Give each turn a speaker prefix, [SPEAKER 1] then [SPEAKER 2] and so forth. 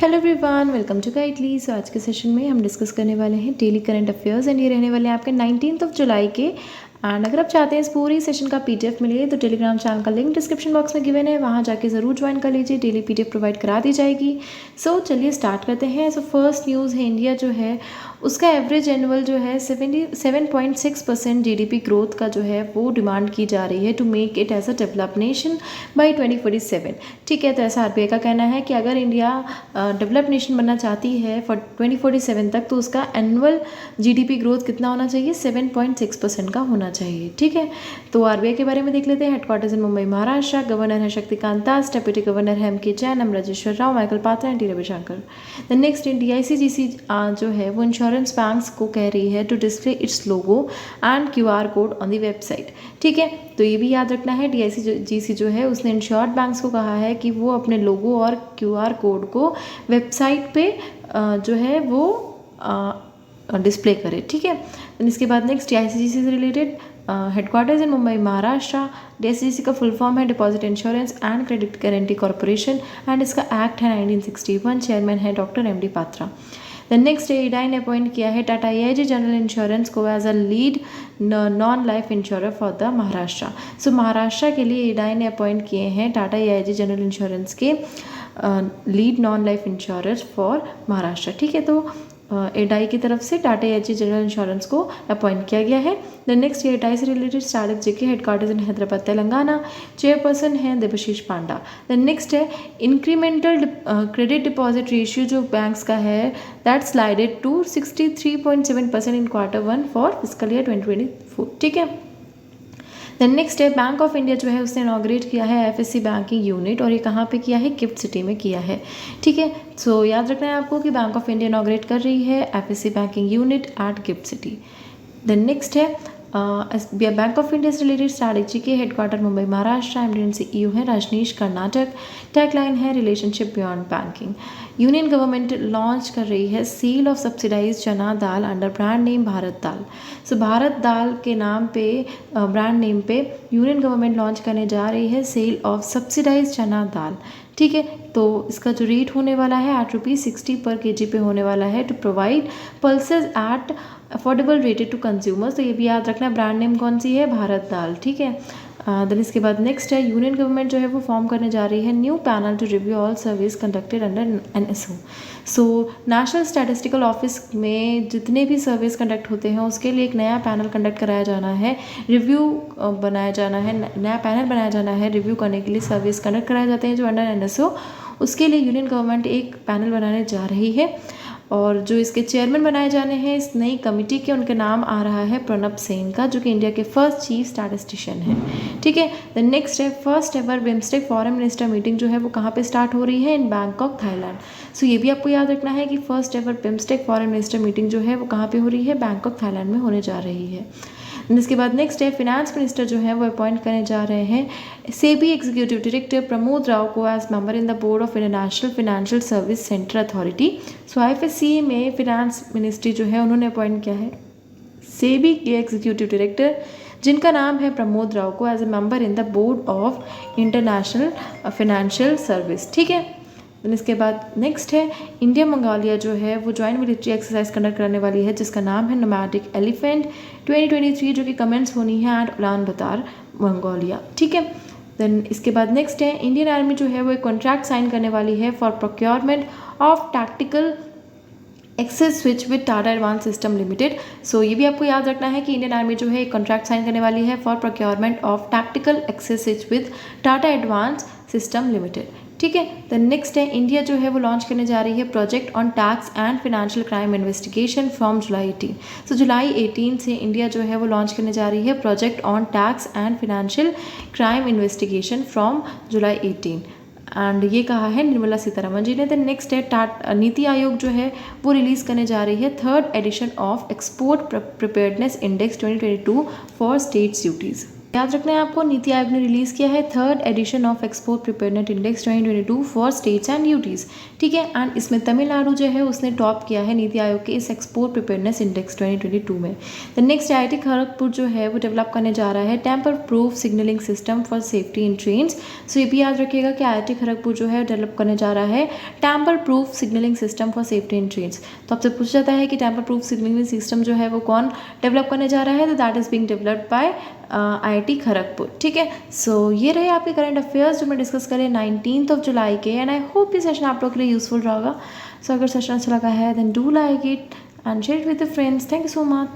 [SPEAKER 1] Hello everyone, welcome to Guidely. So आज के session में हम डिस्कस करने वाले हैं डेली करंट अफेयर्स एंड ये रहने वाले हैं आपके 19 जुलाई के। एंड अगर आप चाहते हैं इस पूरी सेशन का पीडीएफ मिले तो टेलीग्राम चैनल का लिंक डिस्क्रिप्शन बॉक्स में गिवन है, वहाँ जाके ज़रूर ज्वाइन कर लीजिए। डेली पीडीएफ प्रोवाइड करा दी जाएगी। सो चलिए स्टार्ट करते हैं। सो फर्स्ट न्यूज़ है, इंडिया जो है उसका एवरेज एनुअल जो है 77.6% जीडीपी ग्रोथ का जो है वो डिमांड की जा रही है to make it as a develop nation by 2047। ठीक है, तो ऐसा आरबीआई का कहना है कि अगर इंडिया डेवलप नेशन बनना चाहती है फॉर 2047 तक तो उसका एनुअल जीडीपी ग्रोथ कितना होना चाहिए, 7.6% का होना चाहिए। ठीक है, तो आरबीआई के बारे में देख लेते हैं। Headquarters in Mumbai Maharashtra, governor है शक्तिकांत दास, डेप्यूटी गवर्नर है M K. Jain, M. Rajeshwar Rao, Michael Patra and T Ravishankar. The next DICGC जो है वो इंश्योरेंस बैंक्स को कह रही है to display its logo and QR code on the website. ठीक है, तो ये भी याद रखना है, डीआईसीजीसी जो है उसने इंश्योर्ड बैंक्स को कहा है कि वो अपने लोगो और क्यूआर कोड को वेबसाइट पे जो है वो डिस्प्ले करे। ठीक है, इसके बाद नेक्स्ट डीआईसीजीसी से related headquarters in Mumbai Maharashtra. DICGC का फुल फॉर्म है deposit insurance and credit guarantee corporation and इसका एक्ट है 1961। चेयरमैन है doctor M D Patra. The next IRDAI ने अपॉइंट किया है टाटा AIG जनरल इंश्योरेंस को as a lead non life insurer for the Maharashtra. So Maharashtra के लिए ईडाई ने अपॉइंट किए हैं टाटा AIG जनरल इंश्योरेंस के lead non life insurer for Maharashtra. ठीक है, तो एडाई की तरफ से टाटा AIG जनरल इंश्योरेंस को अपॉइंट किया गया है। द नेक्स्ट एडाई से रिलेटेड स्टार्टअप जेके headquarters in Hyderabad Telangana. Chairperson है देवशीष पांडा। द नेक्स्ट है इंक्रीमेंटल क्रेडिट डिपॉजिट रेशियो जो बैंक्स का है that slided to 63.7% in Q1 for fiscal year 2024। ठीक है, देन नेक्स्ट है बैंक ऑफ इंडिया जो है उसने इनॉग्रेट किया है एफएससी बैंकिंग यूनिट, और ये कहाँ पे किया है, गिफ्ट सिटी में किया है। ठीक है, सो याद रखना है आपको कि बैंक ऑफ इंडिया इनॉग्रेट कर रही है FSC banking unit at Gift City. Then next है बैंक ऑफ इंडिया से रिलेटेड स्ट्रैटेजी के headquarter Mumbai Maharashtra. MD CEO है राजनीश कर्नाटक। टैगलाइन है relationship beyond banking. Union government launch कर रही है sale of subsidize chana dal under brand name Bharat dal. So Bharat dal के नाम पे ब्रांड नेम पे यूनियन गवर्नमेंट लॉन्च करने जा रही है सेल ऑफ सब्सिडाइज चना दाल। ठीक है, तो इसका जो रेट होने वाला है ₹60 पर kg पे होने वाला है to provide pulses at affordable rated to consumers. तो ये भी याद रखना, ब्रांड नेम कौन सी है, भारत दाल। ठीक है, देन इसके बाद नेक्स्ट है यूनियन गवर्नमेंट जो है वो फॉर्म करने जा रही है new panel to review all service conducted under NSO। So national statistical office में जितने भी सर्विस कंडक्ट होते हैं उसके लिए एक नया पैनल कंडक्ट कराया जाना है, रिव्यू बनाया जाना है, नया पैनल बनाया जाना है रिव्यू करने के लिए सर्विस कंडक्ट कराए जाते हैं जो अंडर NSO। उसके लिए यूनियन गवर्नमेंट एक पैनल बनाने जा रही है, और जो इसके चेयरमैन बनाए जाने हैं इस नई कमेटी के, उनके नाम आ रहा है प्रणब सेन का, जो कि इंडिया के फर्स्ट चीफ स्टैटिस्टिशियन है। ठीक है, द नेक्स्ट है first ever BIMSTEC foreign minister meeting जो है वो कहाँ पे स्टार्ट हो रही है, इन बैंकॉक थाईलैंड। सो ये भी आपको याद रखना है कि first ever BIMSTEC foreign minister meeting जो है वो कहाँ पे हो रही है, बैंकॉक थाईलैंड में होने जा रही है। इसके बाद नेक्स्ट है फिनेंस मिनिस्टर जो है वो अपॉइंट करने जा रहे हैं सेबी एग्जीक्यूटिव डायरेक्टर प्रमोद राव को as member in the board of international financial service centre authority. So IFSC में फिनेंस मिनिस्ट्री जो है उन्होंने अपॉइंट किया है सेबी के एग्जीक्यूटिव डायरेक्टर जिनका नाम है प्रमोद राव को as a member in the board of international financial service. ठीक है, देन इसके बाद नेक्स्ट है इंडिया मंगोलिया जो है वो जॉइंट मिलिट्री एक्सरसाइज कंडक्ट करने वाली है जिसका नाम है नोमैडिक एलिफेंट 2023, जो कि कमेंट्स होनी है एट उलान बतर मंगोलिया। ठीक है, देन इसके बाद नेक्स्ट है इंडियन आर्मी जो है वो एक कॉन्ट्रैक्ट साइन करने वाली है for procurement of tactical access switch with Tata advance system limited. So ये भी आपको याद रखना है कि इंडियन आर्मी जो है एक कॉन्ट्रैक्ट साइन करने वाली है for procurement of tactical access switch with Tata advance system limited. ठीक है, द नेक्स्ट है इंडिया जो है वो लॉन्च करने जा रही है project on tax and financial crime investigation from जुलाई 18। सो जुलाई 18 से इंडिया जो है वो लॉन्च करने जा रही है project on tax and financial crime investigation from July 18, and ये कहा है निर्मला सीतारमन जी ने। द नेक्स्ट है नीति आयोग जो है वो रिलीज़ करने जा रही है third edition of export preparedness index 2022 for states duties. याद रखना है आपको, नीति आयोग ने रिलीज़ किया है 3rd edition of export preparedness index 2022 for states and UTs, ठीक है। एंड इसमें तमिलनाडु जो है उसने टॉप किया है नीति आयोग के इस एक्सपोर्ट प्रिपेयरनेस इंडेक्स 2022 में। द नेक्स्ट आईआईटी खड़गपुर जो है वो डेवलप करने जा रहा है tamper proof signalling system for safety in trains. So ये भी याद रखिएगा कि आईआईटी खड़गपुर जो है डेवलप करने जा रहा है tamper proof signalling system for safety in trains. तो आपसे पूछा जाता है कि टेम्पर प्रूफ सिग्नलिंग सिस्टम जो है वो कौन डेवलप करने जा रहा है, तो that is being developed by IIT Kharagpur, ठीक है। सो ये रहे आपके करंट अफेयर्स जो मैं डिस्कस करें 19 जुलाई के। एंड आई होप ये सेशन आप लोग के लिए यूजफुल रहा होगा। सो अगर सेशन अच्छा लगा है then do like it and share it with the friends. Thank you so much.